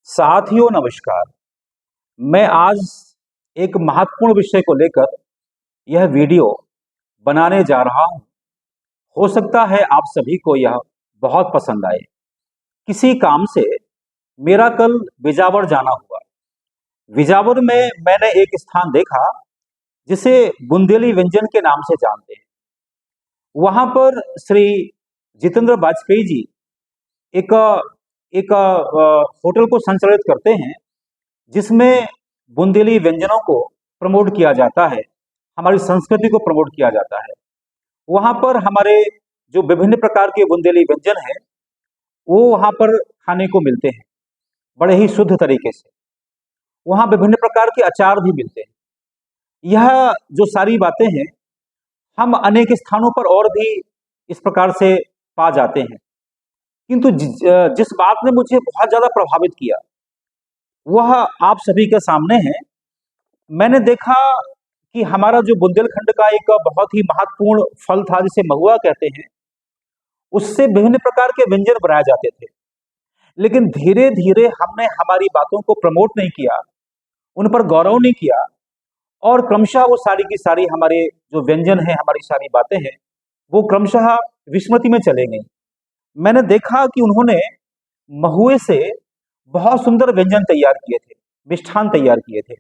साथियों नमस्कार। मैं आज एक महत्वपूर्ण विषय को लेकर यह वीडियो बनाने जा रहा हूं। हो सकता है आप सभी को यह बहुत पसंद आए। किसी काम से मेरा कल बिजावर जाना हुआ। बिजावर में मैंने एक स्थान देखा जिसे बुंदेली व्यंजन के नाम से जानते हैं। वहां पर श्री जितेंद्र वाजपेयी जी एक एक होटल को संचालित करते हैं जिसमें बुंदेली व्यंजनों को प्रमोट किया जाता है, हमारी संस्कृति को प्रमोट किया जाता है। वहाँ पर हमारे जो विभिन्न प्रकार के बुंदेली व्यंजन हैं, वो वहाँ पर खाने को मिलते हैं बड़े ही शुद्ध तरीके से। वहाँ विभिन्न प्रकार के अचार भी मिलते हैं। यह जो सारी बातें हैं, हम अनेक स्थानों पर और भी इस प्रकार से पा जाते हैं। किंतु जिस बात ने मुझे बहुत ज़्यादा प्रभावित किया, वह आप सभी के सामने है। मैंने देखा कि हमारा जो बुंदेलखंड का एक बहुत ही महत्वपूर्ण फल था जिसे महुआ कहते हैं, उससे विभिन्न प्रकार के व्यंजन बनाए जाते थे। लेकिन धीरे धीरे हमने हमारी बातों को प्रमोट नहीं किया, उन पर गौरव नहीं किया, और क्रमशः वो सारी की सारी हमारे जो व्यंजन है, हमारी सारी बातें हैं, वो क्रमशः विस्मृति में चले गई। मैंने देखा कि उन्होंने महुए से बहुत सुंदर व्यंजन तैयार किए थे, मिष्ठान तैयार किए थे,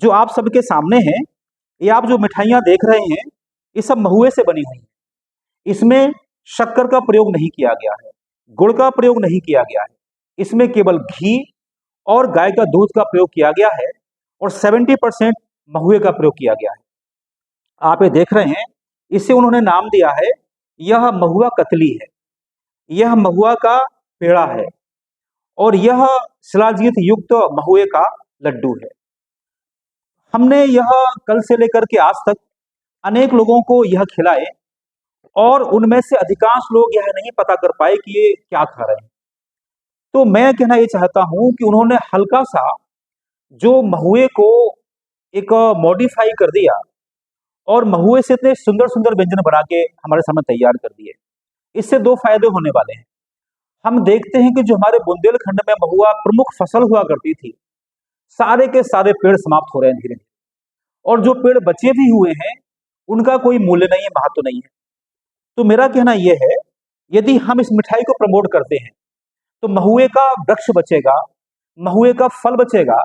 जो आप सबके सामने हैं। ये आप जो मिठाइयाँ देख रहे हैं, ये सब महुए से बनी हुई हैं। इसमें शक्कर का प्रयोग नहीं किया गया है, गुड़ का प्रयोग नहीं किया गया है। इसमें केवल घी और गाय का दूध का प्रयोग किया गया है, और 70% महुए का प्रयोग किया गया है। आप ये देख रहे हैं, इसे उन्होंने नाम दिया है, यह महुआ कतली है, यह महुआ का पेड़ा है, और यह शिलाजीत युक्त महुए का लड्डू है। हमने यह कल से लेकर के आज तक अनेक लोगों को यह खिलाए, और उनमें से अधिकांश लोग यह नहीं पता कर पाए कि ये क्या खा रहे हैं। तो मैं कहना ये चाहता हूं कि उन्होंने हल्का सा जो महुए को एक मॉडिफाई कर दिया, और महुए से इतने सुंदर सुंदर व्यंजन बना के हमारे सामने तैयार कर दिए। इससे दो फायदे होने वाले हैं। हम देखते हैं कि जो हमारे बुंदेलखंड में महुआ प्रमुख फसल हुआ करती थी, सारे के सारे पेड़ समाप्त हो रहे हैं धीरे धीरे, और जो पेड़ बचे भी हुए हैं, उनका कोई मूल्य नहीं है, महत्व नहीं है। तो मेरा कहना यह है, यदि हम इस मिठाई को प्रमोट करते हैं तो महुए का वृक्ष बचेगा, महुए का फल बचेगा।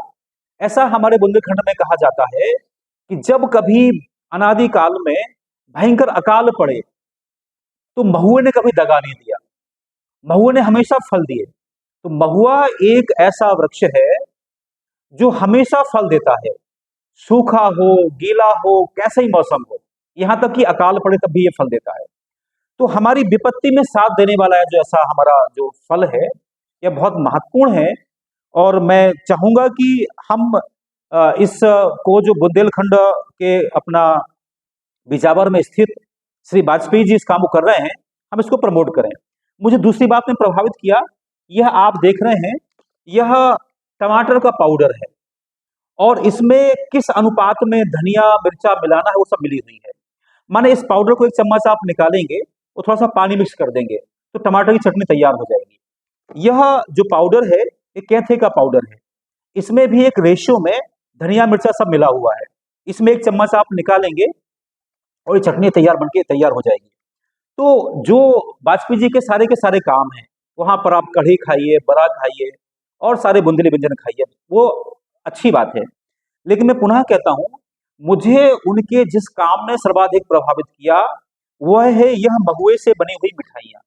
ऐसा हमारे बुंदेलखंड में कहा जाता है कि जब कभी अनादि काल में भयंकर अकाल पड़े, तो महुए ने कभी दगा नहीं दिया, महुए ने हमेशा फल दिए। तो महुआ एक ऐसा वृक्ष है जो हमेशा फल देता है, सूखा हो, गीला हो, कैसा ही मौसम हो, यहां तक कि अकाल पड़े तब भी ये फल देता है। तो हमारी विपत्ति में साथ देने वाला है जो ऐसा हमारा जो फल है, यह बहुत महत्वपूर्ण है। और मैं चाहूंगा कि हम इस को जो बुंदेलखंड के अपना बिजावर में स्थित श्री वाजपेयी जी इस काम को कर रहे हैं, हम इसको प्रमोट करें। मुझे दूसरी बात ने प्रभावित किया, यह आप देख रहे हैं, यह टमाटर का पाउडर है, और इसमें किस अनुपात में धनिया मिर्चा मिलाना है वो सब मिली हुई है। माने इस पाउडर को एक चम्मच आप निकालेंगे, और थोड़ा सा पानी मिक्स कर देंगे, तो टमाटर की चटनी तैयार हो जाएगी। यह जो पाउडर है, ये कैथे का पाउडर है। इसमें भी एक रेशियो में धनिया मिर्चा सब मिला हुआ है। इसमें एक चम्मच आप निकालेंगे और ये चटनी तैयार हो जाएगी। तो जो वाजपेयी जी के सारे काम हैं, वहां पर आप कढ़ी खाइए, बड़ा खाइए, और सारे बुंदेली व्यंजन खाइए, वो अच्छी बात है। लेकिन मैं पुनः कहता हूं, मुझे उनके जिस काम ने सर्वाधिक प्रभावित किया, वह है यह महुए से बनी हुई मिठाइयां।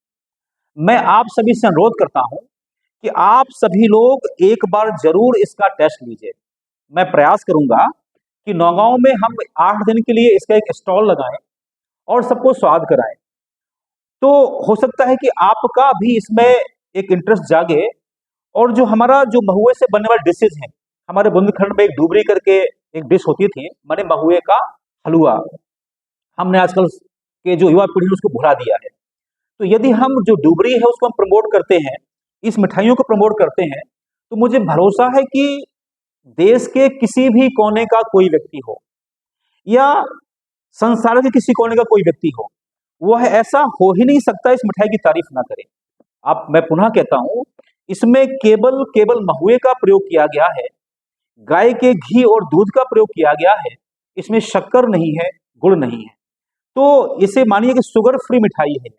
मैं आप सभी से अनुरोध करता हूं कि आप सभी लोग एक बार जरूर इसका टेस्ट लीजिए। मैं प्रयास करूंगा कि नौगांव में हम 8 दिन के लिए इसका एक स्टॉल लगाएं और सबको स्वाद कराएं। तो हो सकता है कि आपका भी इसमें एक इंटरेस्ट जागे, और जो हमारा जो महुए से बनने वाले डिशेज हैं, हमारे बुंदेलखंड में एक डूबरी करके एक डिश होती थी, माने महुए का हलवा। हमने आजकल के जो युवा पीढ़ी है उसको भुला दिया है। तो यदि हम जो डूबरी है उसको हम प्रमोट करते हैं, इस मिठाइयों को प्रमोट करते हैं, तो मुझे भरोसा है कि देश के किसी भी कोने का कोई व्यक्ति हो, या संसार के किसी कोने का कोई व्यक्ति हो, वह ऐसा हो ही नहीं सकता इस मिठाई की तारीफ ना करे। मैं पुनः कहता हूं, इसमें केवल केवल महुए का प्रयोग किया गया है, गाय के घी और दूध का प्रयोग किया गया है। इसमें शक्कर नहीं है, गुड़ नहीं है। तो इसे मानिए कि शुगर फ्री मिठाई है।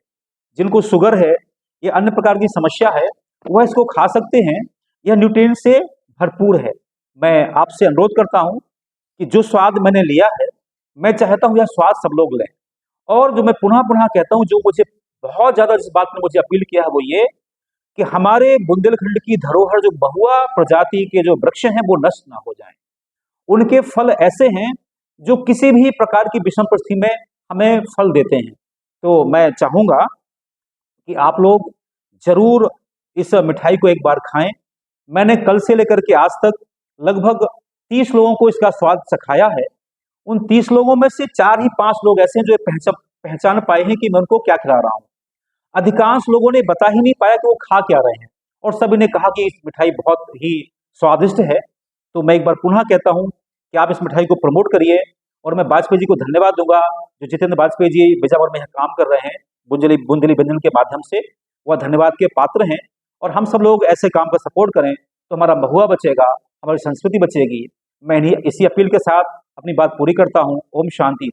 जिनको शुगर है या अन्य प्रकार की समस्या है, वह इसको खा सकते हैं। यह न्यूट्रिएंट से भरपूर है। मैं आपसे अनुरोध करता हूं कि जो स्वाद मैंने लिया है, मैं चाहता हूं यह स्वाद सब लोग लें। और जो मैं पुनः पुनः कहता हूं, जो मुझे बहुत ज्यादा जिस बात ने मुझे अपील किया है, वो ये कि हमारे बुंदेलखंड की धरोहर जो बहुआ प्रजाति के जो वृक्ष हैं, वो नष्ट ना हो जाएं। उनके फल ऐसे हैं जो किसी भी प्रकार की विषम परिस्थिति में हमें फल देते हैं। तो मैं चाहूंगा कि आप लोग जरूर इस मिठाई को एक बार खाएं। मैंने कल से लेकर के आज तक लगभग 30 लोगों को इसका स्वाद चखाया है। उन 30 लोगों में से 4 ही 5 लोग ऐसे हैं जो पहचान पाए हैं कि मैं उनको क्या खिला रहा हूं। अधिकांश लोगों ने बता ही नहीं पाया कि वो खा क्या रहे हैं, और सभी ने कहा कि इस मिठाई बहुत ही स्वादिष्ट है। तो मैं एक बार पुनः कहता हूं कि आप इस मिठाई को प्रमोट करिए। और मैं वाजपेयी जी को धन्यवाद दूंगा, जो जितेंद्र वाजपेयी जी बिजावर में काम कर रहे हैं बुंदेली बुंदेली व्यंजन के माध्यम से, वह धन्यवाद के पात्र हैं। और हम सब लोग ऐसे काम का सपोर्ट करें तो हमारा महुआ बचेगा, हमारी संस्कृति बचेगी। मैं इसी अपील के साथ अपनी बात पूरी करता हूँ। ओम शांति।